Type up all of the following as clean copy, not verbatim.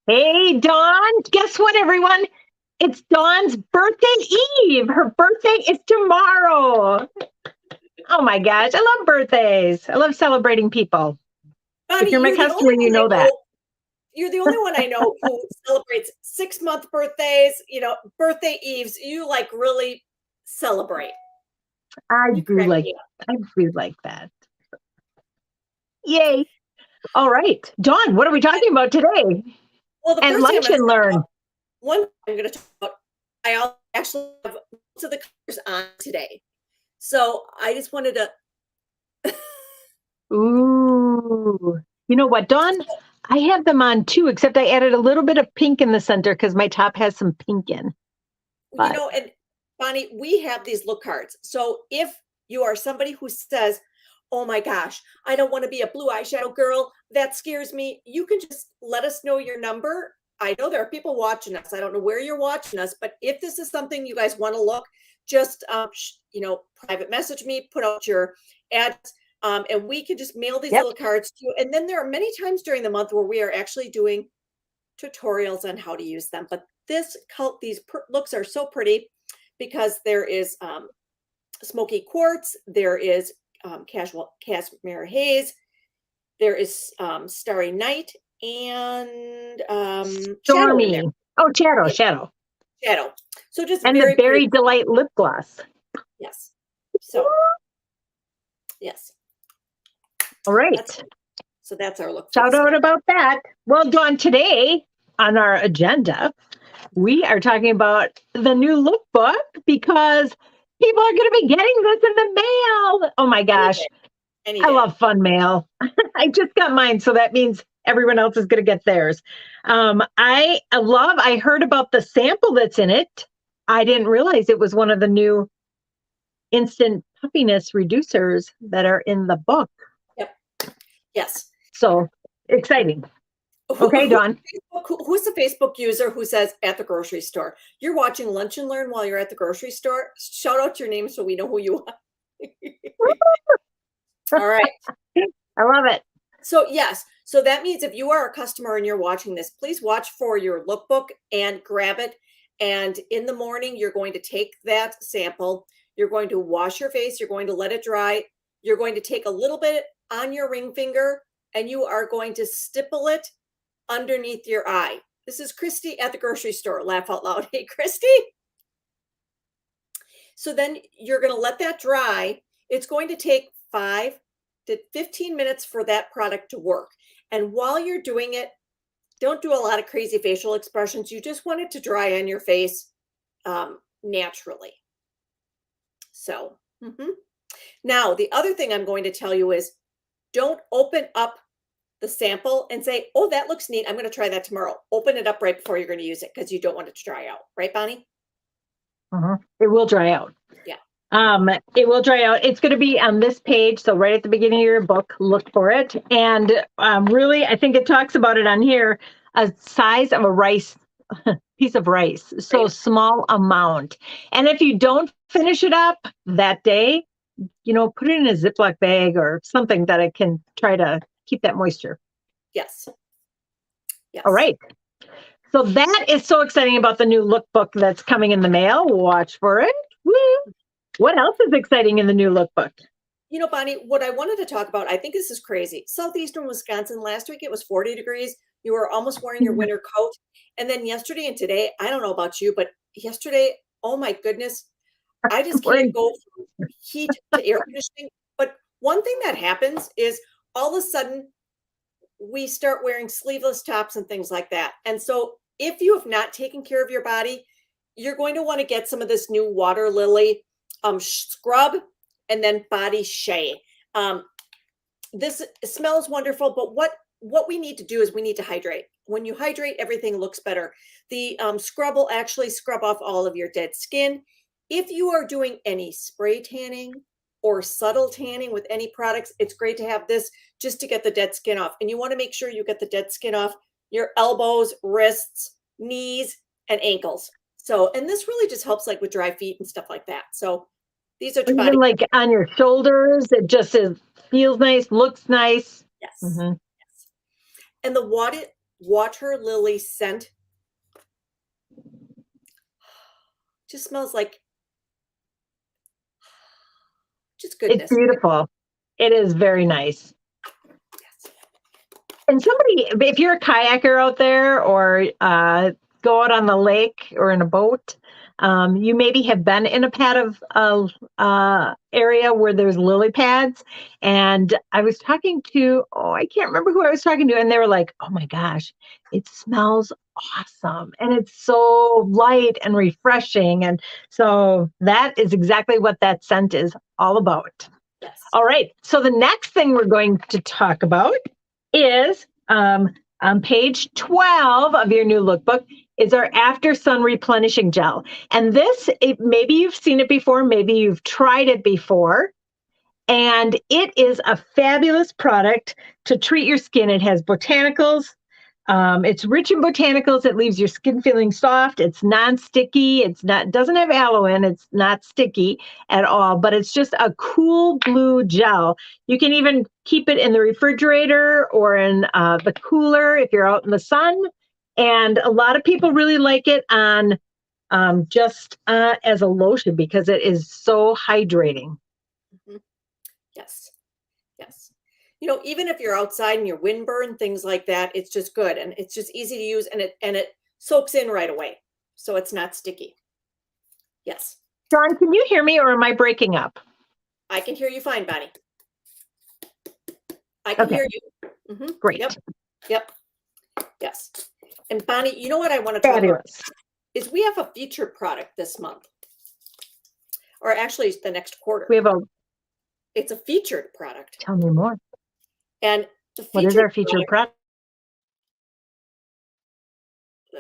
Hey, Dawn. Guess what, everyone? It's Dawn's birthday eve. Her birthday is tomorrow. Oh my gosh, I love birthdays. I love celebrating people. If Bonnie, you're my you're the only customer, you one I know that. know. You're the only one I know who celebrates 6-month birthdays, birthday eves. You like really celebrate. I You do crack like me up. I do like that. Yay. All right. Dawn, what are we talking about today? Well, the And first thing I'm lunch going to and talk about, learn. one thing I'm going to talk about, actually have most of the colors on today. So I just wanted to, Ooh. You know what, Dawn? I have them on too, except I added a little bit of pink in the center because my top has some pink in. But and Bonnie, we have these look cards. So if you are somebody who says, oh my gosh, I don't want to be a blue eyeshadow girl, that scares me, you can just let us know your number. I know there are people watching us. I don't know where you're watching us, but if this is something you guys want to look, just private message me, put out your ads, and we can just mail these yep. little cards to you. And then there are many times during the month where we are actually doing tutorials on how to use them. But these looks are so pretty because there is smoky quartz, there is casual cashmere haze, there is starry night, and shadow in there. Stormy. Oh, shadow, Yeah, shadow. shadow. So just And the very pretty. Berry Delight lip gloss. Yes. So yes, All that's right. so that's our look for Shout this out month. about that. Well, Dawn, today on our agenda, we are talking about the new lookbook because people are going to be getting this in the mail. Oh my Any gosh. day, any I day. love fun mail. I just got mine, so that means everyone else is going to get theirs. I heard about the sample that's in it. I didn't realize it was one of the new instant puffiness reducers that are in the book. Yep. Yes. So exciting. Okay, Who, Dawn. who's the Facebook user who says at the grocery store? You're watching Lunch and Learn while you're at the grocery store. Shout out your name so we know who you are. All right. I love it. So yes. So that means if you are a customer and you're watching this, please watch for your lookbook and grab it. And in the morning, you're going to take that sample. You're going to wash your face. You're going to let it dry. You're going to take a little bit on your ring finger and you are going to stipple it underneath your eye. This is Christy at the grocery store. Laugh out loud. Hey, Christy. So then you're going to let that dry. It's going to take 5 to 15 minutes for that product to work. And while you're doing it, don't do a lot of crazy facial expressions. You just want it to dry on your face naturally. So, now the other thing I'm going to tell you is don't open up the sample and say, oh, that looks neat. I'm going to try that tomorrow. Open it up right before you're going to use it because you don't want it to dry out. Right, Bonnie? It will dry out. Yeah. It will dry out. It's going to be on this page. So right at the beginning of your book, look for it. And really, I think it talks about it on here, a size of a rice piece of rice. So Right. small amount. And if you don't finish it up that day, put it in a Ziploc bag or something that it can try to keep that moisture. Yes. Yes. All right. So that is so exciting about the new lookbook that's coming in the mail. Watch for it. Woo. What else is exciting in the new lookbook? Bonnie, what I wanted to talk about, I think this is crazy. Southeastern Wisconsin, last week it was 40 degrees. You were almost wearing your winter coat. And then yesterday and today, I don't know about you, but yesterday, oh my goodness, I just can't go from heat to air conditioning. But one thing that happens is all of a sudden we start wearing sleeveless tops and things like that. And so if you have not taken care of your body, you're going to want to get some of this new Water Lily scrub and then body shea. This smells wonderful, but what we need to do is we need to hydrate. When you hydrate, everything looks better. The scrub will actually scrub off all of your dead skin. If you are doing any spray tanning or subtle tanning with any products, it's great to have this just to get the dead skin off. And you want to make sure you get the dead skin off your elbows, wrists, knees, and ankles. So, and this really just helps like with dry feet and stuff like that. So these are Even body. like on your shoulders, it just feels nice, looks nice. Yes. Mm-hmm. Yes. And the water lily scent. Just smells like just It's goodness. beautiful. It is very nice. Yes. And somebody, if you're a kayaker out there or go out on the lake or in a boat, you maybe have been in a pad of area where there's lily pads. And I was talking to, I can't remember who I was talking to, and they were like, "Oh my gosh, it smells awesome, and it's so light and refreshing." And so that is exactly what that scent is all about. Yes. All right. So the next thing we're going to talk about is on page 12 of your new lookbook is our After Sun Replenishing Gel. And this, maybe you've seen it before, maybe you've tried it before. And it is a fabulous product to treat your skin. It has botanicals. It's rich in botanicals. It leaves your skin feeling soft. It's non-sticky. Doesn't have aloe in. It's not sticky at all, but it's just a cool blue gel. You can even keep it in the refrigerator or in the cooler if you're out in the sun. And a lot of people really like it on just as a lotion because it is so hydrating. Mhm. Yes. Yes. You know, even if you're outside and you're windburn, things like that, it's just good and it's just easy to use and it soaks in right away. So it's not sticky. Yes. John, can you hear me or am I breaking up? I can hear you fine, Bonnie. I can Okay. hear you. Mhm. Great. Yep. Yep. Yes. And Bonnie, you know what I want to talk about Fabulous. is we have a featured product this month. Or actually it's the next quarter. We have It's a featured product. tell me more. And the What is our featured product?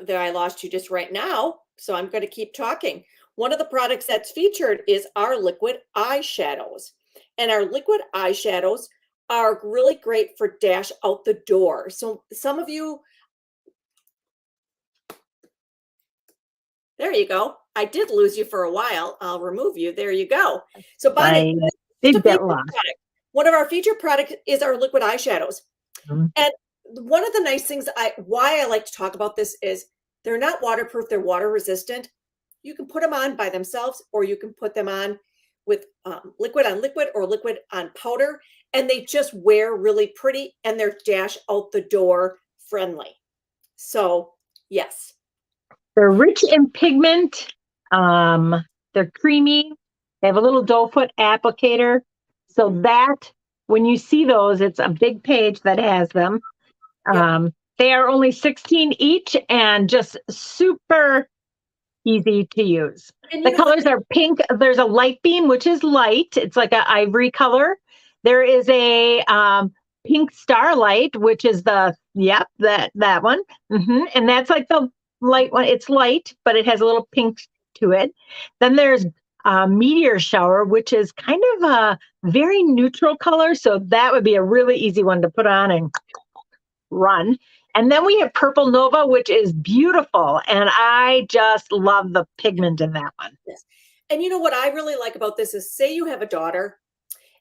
there I lost you just right now, so I'm going to keep talking. One of the products that's featured is our liquid eyeshadows. And our liquid eyeshadows are really great for dash out the door. So some of you, there you go. I did lose you for a while. I'll remove you. There you go. So Bonnie, I did get lost. one of our featured products is our liquid eyeshadows. Mhm. And one of the nice things why I like to talk about this is they're not waterproof, they're water resistant. You can put them on by themselves, or you can put them on with liquid on liquid or liquid on powder, and they just wear really pretty and they're dash out the door friendly. So, yes. They're rich in pigment. They're creamy. They have a little doe foot applicator. So that when you see those, it's a big page that has them. Yep. They are only 16 each and just super easy to use. And The colors are pink. There's a light beam, which is light. It's like an ivory color. There is a pink starlight, which is that one. And that's like the light one. It's light, but it has a little pink to it. Then there's meteor shower, which is kind of a very neutral color. So that would be a really easy one to put on and run. And then we have Purple Nova, which is beautiful. And I just love the pigment in that one. Yes. And you know what I really like about this is, say you have a daughter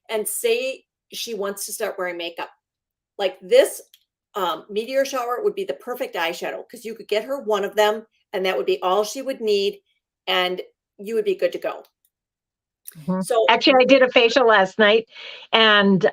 and say she wants to start wearing makeup. Like this meteor shower would be the perfect eyeshadow because you could get her one of them and that would be all she would need and you would be good to go. So actually, I did a facial last night and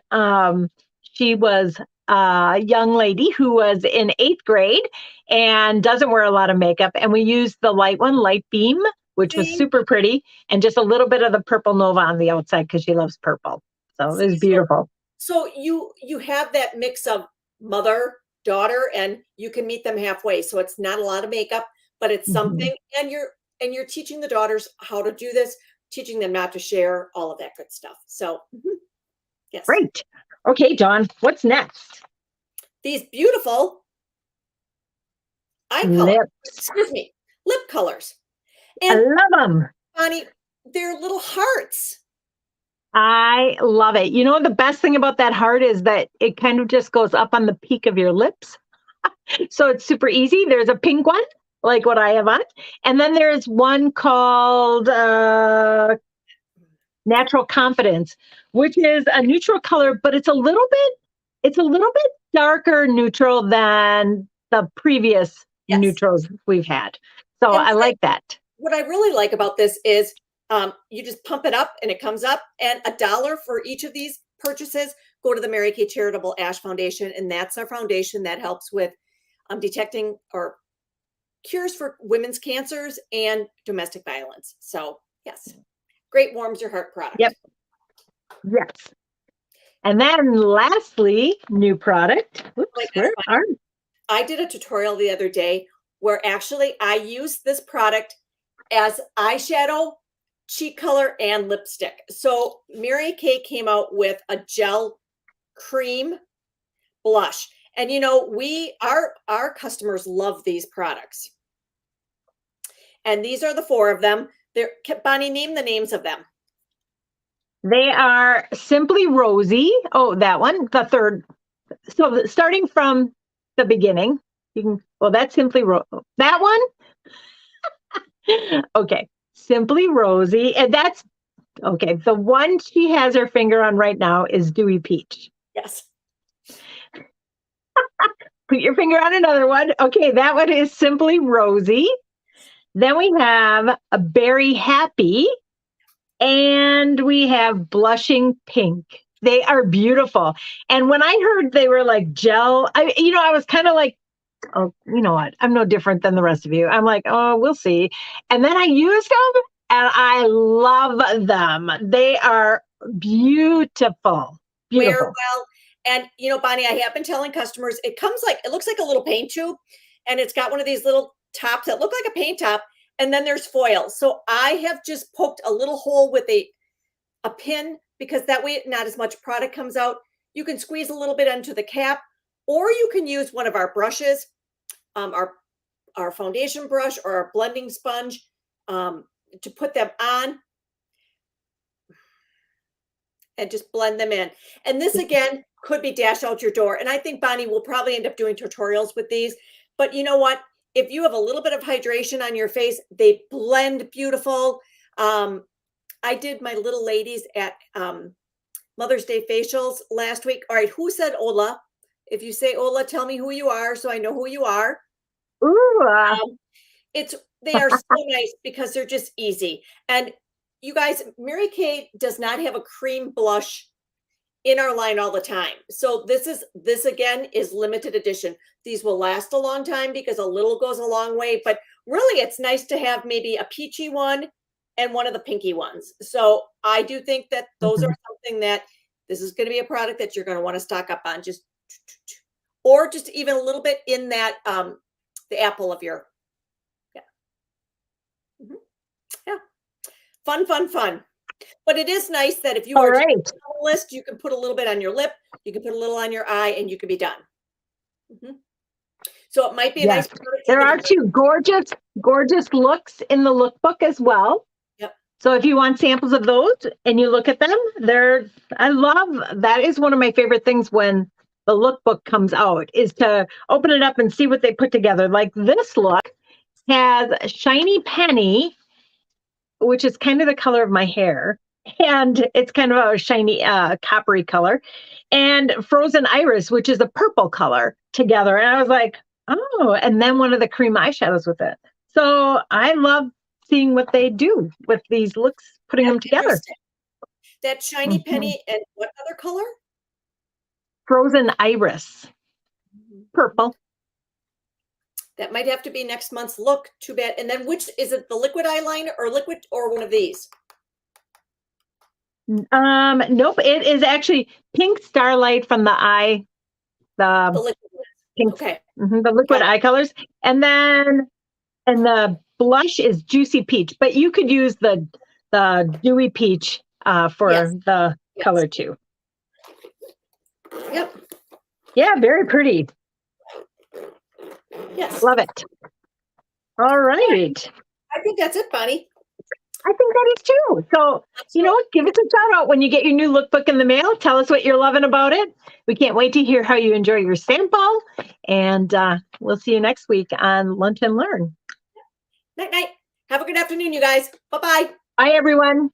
she was a young lady who was in 8th grade and doesn't wear a lot of makeup. And we used the light one, Light Beam, which was super pretty, and just a little bit of the Purple Nova on the outside because she loves purple. So it was beautiful. So you have that mix of mother, daughter, and you can meet them halfway. So it's not a lot of makeup, but it's something. And you're teaching the daughters how to do this, teaching them not to share, all of that good stuff. So yes. Great. Okay, Dawn, what's next? These beautiful eye colors. Excuse me, lip colors. And I love them. Bonnie, they're little hearts. I love it. You know, the best thing about that heart is that it kind of just goes up on the peak of your lips. So it's super easy. There's a pink one, like what I have on. And then there's one called Natural Confidence, which is a neutral color, but it's a little bit darker neutral than the previous Yes. neutrals we've had. So And I like that. what I really like about this is you just pump it up and it comes up, and $1 for each of these purchases go to the Mary Kay Charitable Ash Foundation, and that's our foundation that helps with detecting or cures for women's cancers and domestic violence. So yes, great warms your heart product. Yep. Yes. And then lastly, new product. Oops, Like where that's are I did a tutorial the other day where actually I used this product as eyeshadow, cheek color, and lipstick. So Mary Kay came out with a gel cream blush. And you know, our customers love these products. And these are the 4 of them. They're Bonnie, name the names of them. they are Simply Rosy. Oh, that one, the third. So starting from the beginning, you can, well, that's Simply that one. Okay. Simply Rosy. And that's okay. The one she has her finger on right now is Dewy Peach. Yes. Put your finger on another one. Okay, that one is Simply Rosy. Then we have a Berry Happy, and we have Blushing Pink. They are beautiful. And when I heard they were like gel, I was kind of like, oh, you know what? I'm no different than the rest of you. I'm like, oh, we'll see. And then I used them and I love them. They are beautiful. Wear Beautiful. well. And you know, Bonnie, I have been telling customers it looks like a little paint tube, and it's got one of these little tops that look like a paint top, and then there's foil. So I have just poked a little hole with a pin, because that way not as much product comes out. You can squeeze a little bit into the cap, or you can use one of our brushes, our foundation brush or our blending sponge, to put them on and just blend them in. And this again could be dash out your door. And I think Bonnie will probably end up doing tutorials with these. But you know what? If you have a little bit of hydration on your face, they blend beautiful. I did my little ladies at Mother's Day facials last week. All right, who said Ola? If you say Ola, tell me who you are so I know who you are. Ooh. They are so nice because they're just easy. And you guys, Mary Kay does not have a cream blush in our line all the time. So this again is limited edition. These will last a long time because a little goes a long way, but really it's nice to have maybe a peachy one and one of the pinky ones. So I do think that those are something that this is going to be a product that you're going to want to stock up on, or just even a little bit in that, the apple of your, yeah. Fun. But it is nice that if you are right. on the list, you can put a little bit on your lip, you can put a little on your eye, and you can be done. So it might be a nice product. There are 2 gorgeous looks in the lookbook as well. Yep. So if you want samples of those and you look at them, I love, that is one of my favorite things when the lookbook comes out, is to open it up and see what they put together. Like this look has Shiny Penny, which is kind of the color of my hair, and it's kind of a shiny coppery color, and Frozen Iris, which is a purple color together. And I was like, oh, and then one of the cream eyeshadows with it. So I love seeing what they do with these looks, putting them together. That Shiny Penny and what other color? Frozen Iris, purple. That might have to be next month's look. Too bad. And then which is it, the liquid eyeliner or one of these? Nope. It is actually Pink Starlight from the eye. The liquid. pink, okay. The liquid eye colors. And the blush is Juicy Peach, but you could use the Dewy Peach for the color too. Yep. Yeah, very pretty. Yes. Love it. All right. I think that's it, Bonnie. I think that is too. So, give us a shout out when you get your new lookbook in the mail. Tell us what you're loving about it. We can't wait to hear how you enjoy your sample. And we'll see you next week on Lunch and Learn. Night. Have a good afternoon, you guys. Bye-bye. Bye, everyone.